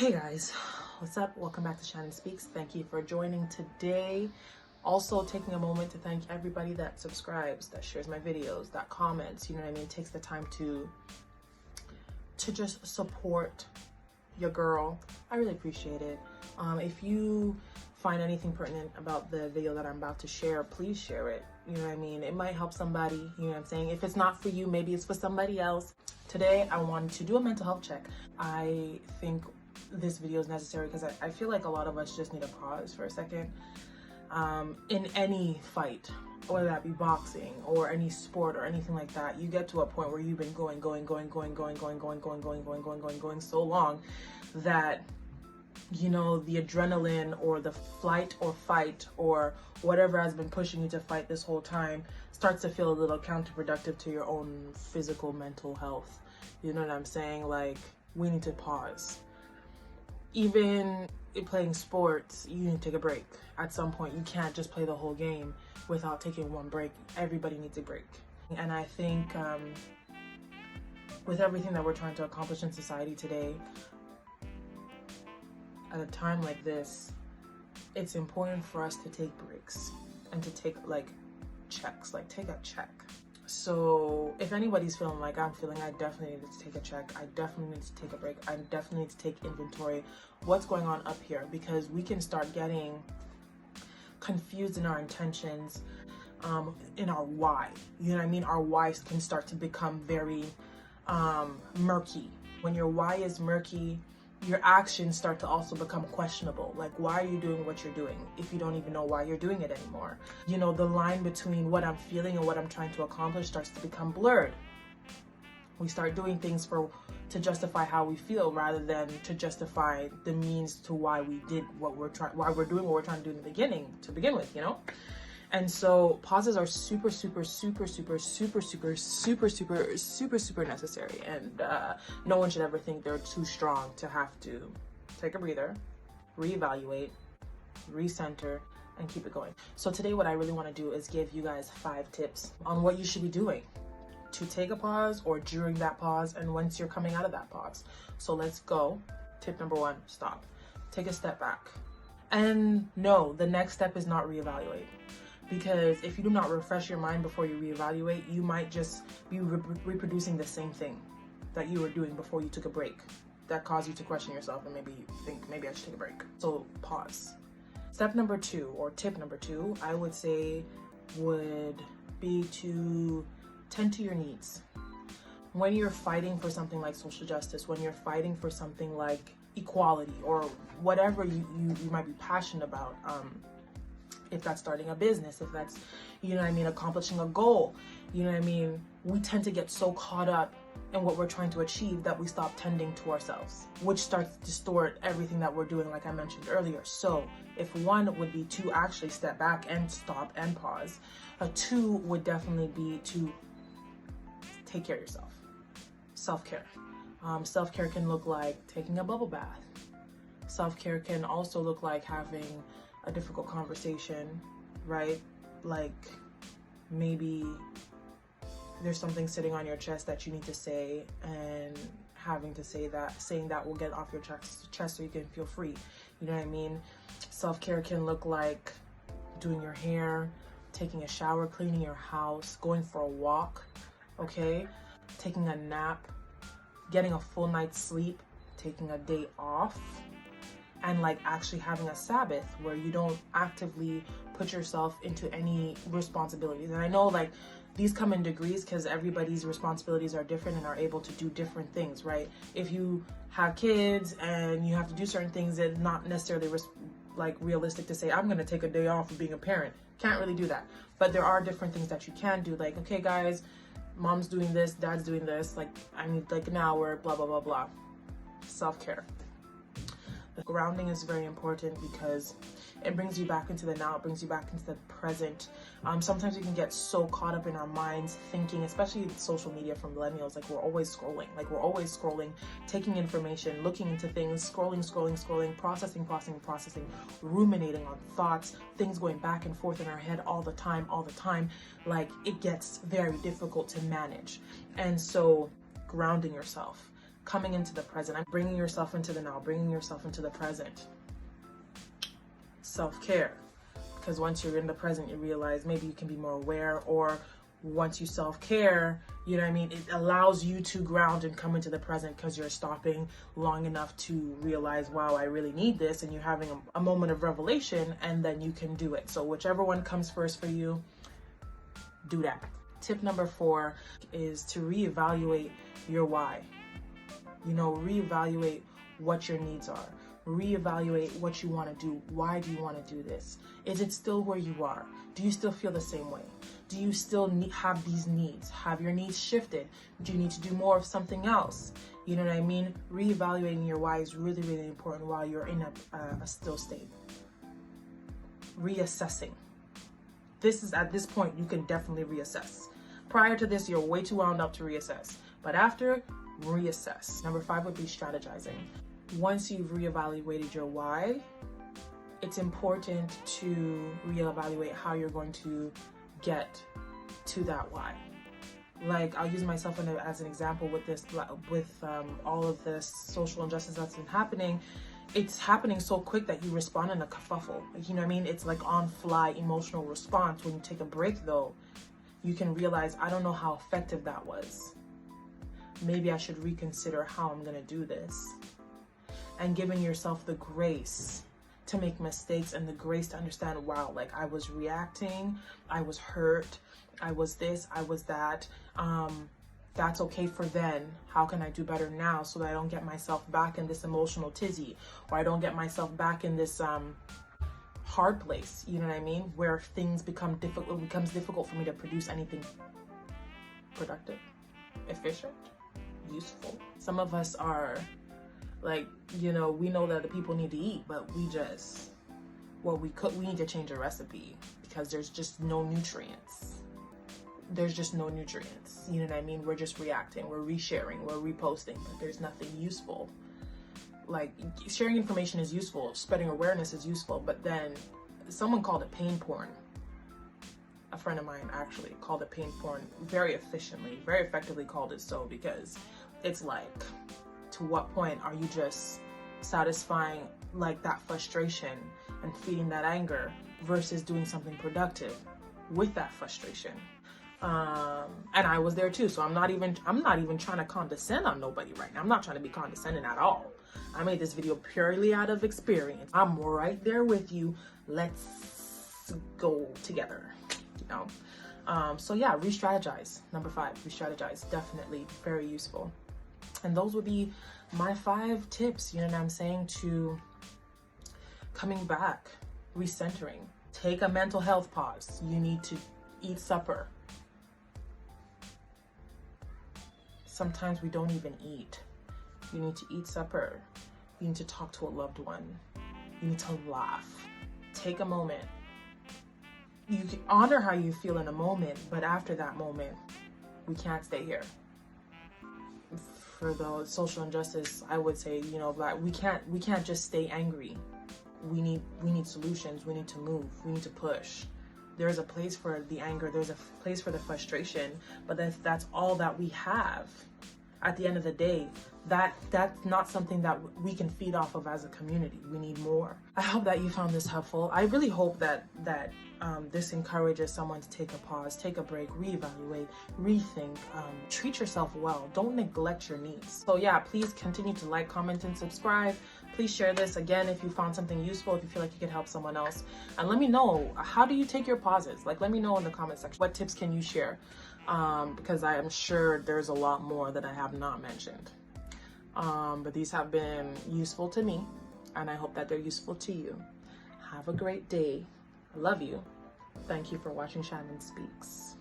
Hey guys, what's up? Welcome back to Shannon Speaks. Thank you for joining today. Also taking a moment to thank everybody that subscribes, that shares my videos, that comments, you know what I mean, takes the time to just support your girl. I really appreciate it. If you find anything pertinent about the video that I'm about to share, please share it. You know what I mean? It might help somebody, you know what I'm saying? If it's not for you, maybe it's for somebody else. Today, I wanted to do a mental health check. I think this video is necessary because I feel like a lot of us just need to pause for a second. In any fight, whether that be boxing or any sport or anything like that, you get to a point where you've been going so long that, you know, the adrenaline or the flight or fight or whatever has been pushing you to fight this whole time starts to feel a little counterproductive to your own physical, mental health. You know what I'm saying? Like, we need to pause. Even playing sports, you need to take a break. At some point, you can't just play the whole game without taking one break. Everybody needs a break. And I think with everything that we're trying to accomplish in society today, at a time like this, it's important for us to take breaks and to take checks, take a check. So if anybody's feeling like I'm feeling, I definitely need to take a check. I definitely need to take a break. I definitely need to take inventory. What's going on up here? Because we can start getting confused in our intentions, in our why. You know what I mean? Our why can start to become very murky. When your why is murky, your actions start to also become questionable. Like, why are you doing what you're doing if you don't even know why you're doing it anymore? You know, the line between what I'm feeling and what I'm trying to accomplish starts to become blurred. We start doing things to justify how we feel rather than to justify the means to why we did what we're trying, why we're doing what we're trying to do in the beginning to begin with, you know? And so pauses are super necessary. And no one should ever think they're too strong to have to take a breather, reevaluate, recenter, and keep it going. So today what I really want to do is give you guys 5 tips on what you should be doing to take a pause or during that pause and once you're coming out of that pause. So let's go. Tip number 1, stop. Take a step back. And no, the next step is not reevaluate. Because if you do not refresh your mind before you reevaluate, you might just be reproducing the same thing that you were doing before you took a break. That caused you to question yourself and maybe you think, maybe I should take a break. So pause. Step number 2, or tip number 2, I would say would be to tend to your needs. When you're fighting for something like social justice, when you're fighting for something like equality or whatever you might be passionate about, if that's starting a business, if that's, you know what I mean, accomplishing a goal, you know what I mean, we tend to get so caught up in what we're trying to achieve that we stop tending to ourselves, which starts to distort everything that we're doing, like I mentioned earlier. So if 1 would be to actually step back and stop and pause, a 2 would definitely be to take care of yourself. Self-care. Self-care can look like taking a bubble bath. Self-care can also look like having a difficult conversation, right? Like maybe there's something sitting on your chest that you need to say, and having to saying that will get off your chest so you can feel free. You know what I mean? Self-care can look like doing your hair, taking a shower, cleaning your house, going for a walk, okay? Taking a nap, getting a full night's sleep, taking a day off, and actually having a Sabbath where you don't actively put yourself into any responsibilities. And I know these come in degrees because everybody's responsibilities are different and are able to do different things, right? If you have kids and you have to do certain things, it's not necessarily realistic to say, I'm gonna take a day off of being a parent. Can't really do that. But there are different things that you can do, like, okay guys, mom's doing this, dad's doing this, I need an hour, blah, blah, blah, blah. Self-care. The grounding is very important because it brings you back into the now, it brings you back into the present. Sometimes we can get so caught up in our minds thinking, especially social media from millennials, we're always scrolling, taking information, looking into things, scrolling, processing, ruminating on thoughts, things going back and forth in our head all the time. It gets very difficult to manage. And so grounding yourself, coming into the present. I'm bringing yourself into the now, bringing yourself into the present. Self-care. Because once you're in the present, you realize maybe you can be more aware, or once you self-care, you know what I mean, it allows you to ground and come into the present because you're stopping long enough to realize, wow, I really need this, and you're having a moment of revelation, and then you can do it. So whichever one comes first for you, do that. Tip number 4 is to reevaluate your why. You know, reevaluate what your needs are. Reevaluate what you want to do. Why do you want to do this? Is it still where you are? Do you still feel the same way? Do you still have these needs? Have your needs shifted? Do you need to do more of something else? You know what I mean? Reevaluating your why is really, really important while you're in a still state. Reassessing. This is, at this point, you can definitely reassess. Prior to this, you're way too wound up to reassess. But after, reassess. Number 5 would be strategizing. Once you've reevaluated your why, it's important to reevaluate how you're going to get to that why. Like, I'll use myself as an example with this, with all of this social injustice that's been happening. It's happening so quick that you respond in a kerfuffle. You know what I mean? It's like on-fly emotional response. When you take a break, though, you can realize, I don't know how effective that was. Maybe I should reconsider how I'm gonna do this. And giving yourself the grace to make mistakes and the grace to understand, wow, like I was reacting, I was hurt, I was this, I was that. That's okay for then. How can I do better now so that I don't get myself back in this emotional tizzy, or I don't get myself back in this hard place, you know what I mean? Where things become difficult, it becomes difficult for me to produce anything productive, efficient, useful. Some of us are like, you know, we know that the people need to eat, but we need to change a recipe because there's just no nutrients. There's just no nutrients. You know what I mean? We're just reacting, we're resharing, we're reposting, but there's nothing useful. Like, sharing information is useful, spreading awareness is useful, but then someone called it pain porn. A friend of mine actually called it pain porn very effectively called it so, because it's like, to what point are you just satisfying like that frustration and feeding that anger versus doing something productive with that frustration? And I was there too, so I'm not even trying to condescend on nobody right now. I'm not trying to be condescending at all. I made this video purely out of experience. I'm right there with you. Let's go together, you know? So yeah, re-strategize. Number 5, re-strategize. Definitely very useful. And those would be my 5 tips, you know what I'm saying, to coming back, recentering. Take a mental health pause. You need to eat supper. Sometimes we don't even eat. You need to eat supper. You need to talk to a loved one. You need to laugh. Take a moment. You can honor how you feel in a moment, but after that moment, we can't stay here. For the social injustice, I would say, you know, that we can't just stay angry. We need solutions. We need to move. We need to push. There's a place for the anger. There's a place for the frustration, but that's all that we have. At the end of the day, that's not something that we can feed off of as a community. We need more. I hope that you found this helpful. I really hope that this encourages someone to take a pause, take a break, reevaluate, rethink, treat yourself well. Don't neglect your needs. So yeah, please continue to like, comment, and subscribe. Please share this again if you found something useful, if you feel like you could help someone else. And let me know, how do you take your pauses? Like, let me know in the comment section. What tips can you share? Because I am sure there's a lot more that I have not mentioned. But these have been useful to me, and I hope that they're useful to you. Have a great day. I love you. Thank you for watching Shannon Speaks.